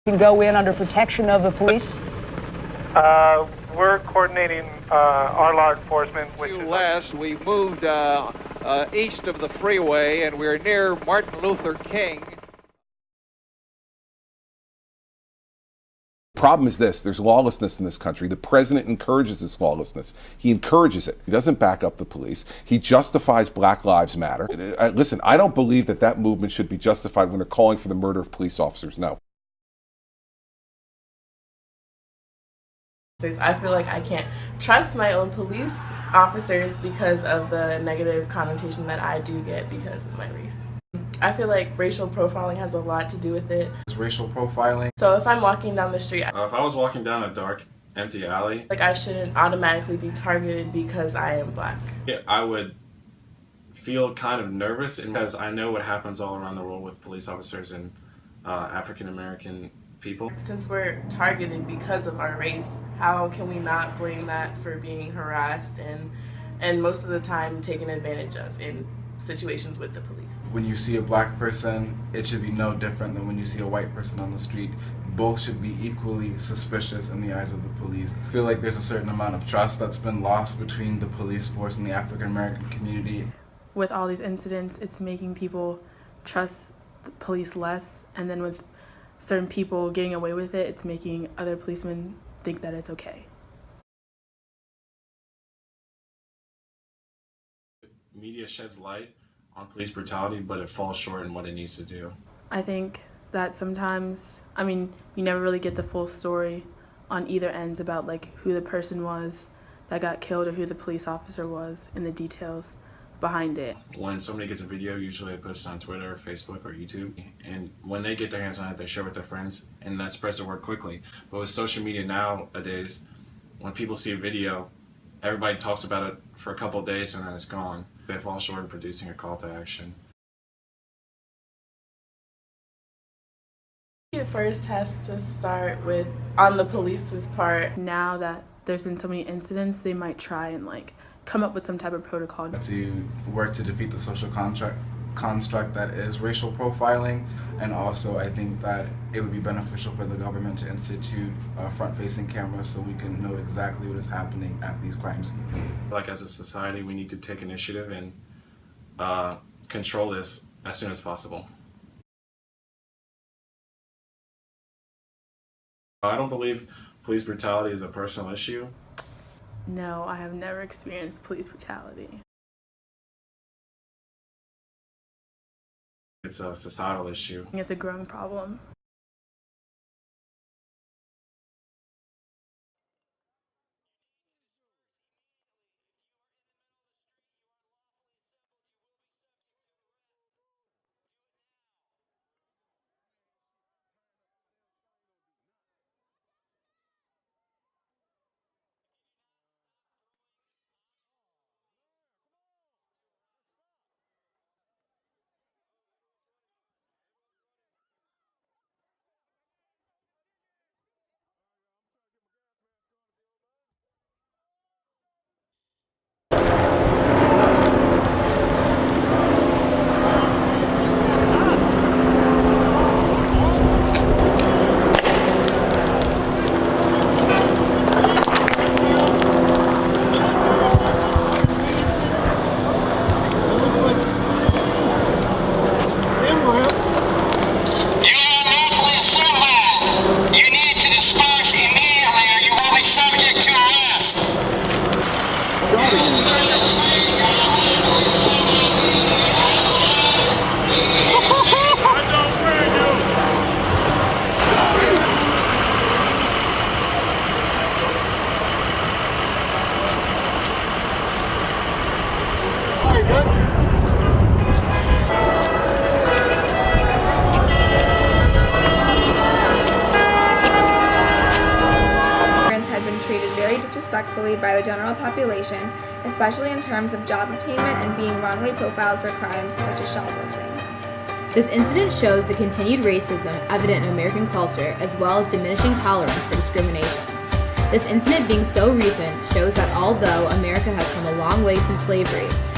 can go in under protection of the police? We're coordinating our law enforcement, which is last. We moved east of the freeway, and we're near Martin Luther King. Problem is this: there's lawlessness in this country. The president encourages this lawlessness. He encourages it. He doesn't back up the police. He justifies Black Lives Matter. Listen, I don't believe that movement should be justified when they're calling for the murder of police officers. No. I feel like I can't trust my own police officers because of the negative connotation that I do get because of my race. I feel like racial profiling has a lot to do with it. It's racial profiling. So if I'm walking down the street, if I was walking down a dark, empty alley, like I shouldn't automatically be targeted because I am Black. Yeah, I would feel kind of nervous because I know what happens all around the world with police officers and African American people. Since we're targeted because of our race, how can we not blame that for being harassed and most of the time taken advantage of in situations with the police? When you see a Black person, it should be no different than when you see a white person on the street. Both should be equally suspicious in the eyes of the police. I feel like there's a certain amount of trust that's been lost between the police force and the African American community. With all these incidents, it's making people trust the police less, and then with certain people getting away with it, it's making other policemen think that it's okay. Media sheds light on police brutality, but it falls short in what it needs to do. I think that sometimes, you never really get the full story on either ends about like who the person was that got killed or who the police officer was and the details behind it. When somebody gets a video, usually they post it on Twitter, Facebook, or YouTube, and when they get their hands on it, they share with their friends, and that spreads the word quickly. But with social media nowadays, when people see a video, everybody talks about it for a couple of days and then it's gone. They fall short in producing a call to action. It first has to start with on the police's part. Now that there's been so many incidents, they might try and come up with some type of protocol to work to defeat the social construct that is racial profiling, and also I think that it would be beneficial for the government to institute front-facing cameras so we can know exactly what is happening at these crime scenes. Like as a society, we need to take initiative and control this as soon as possible. I don't believe police brutality is a personal issue. No, I have never experienced police brutality. It's a societal issue. It's a growing problem. Disrespectfully by the general population, especially in terms of job attainment and being wrongly profiled for crimes such as shoplifting. This incident shows the continued racism evident in American culture, as well as diminishing tolerance for discrimination. This incident being so recent shows that although America has come a long way since slavery,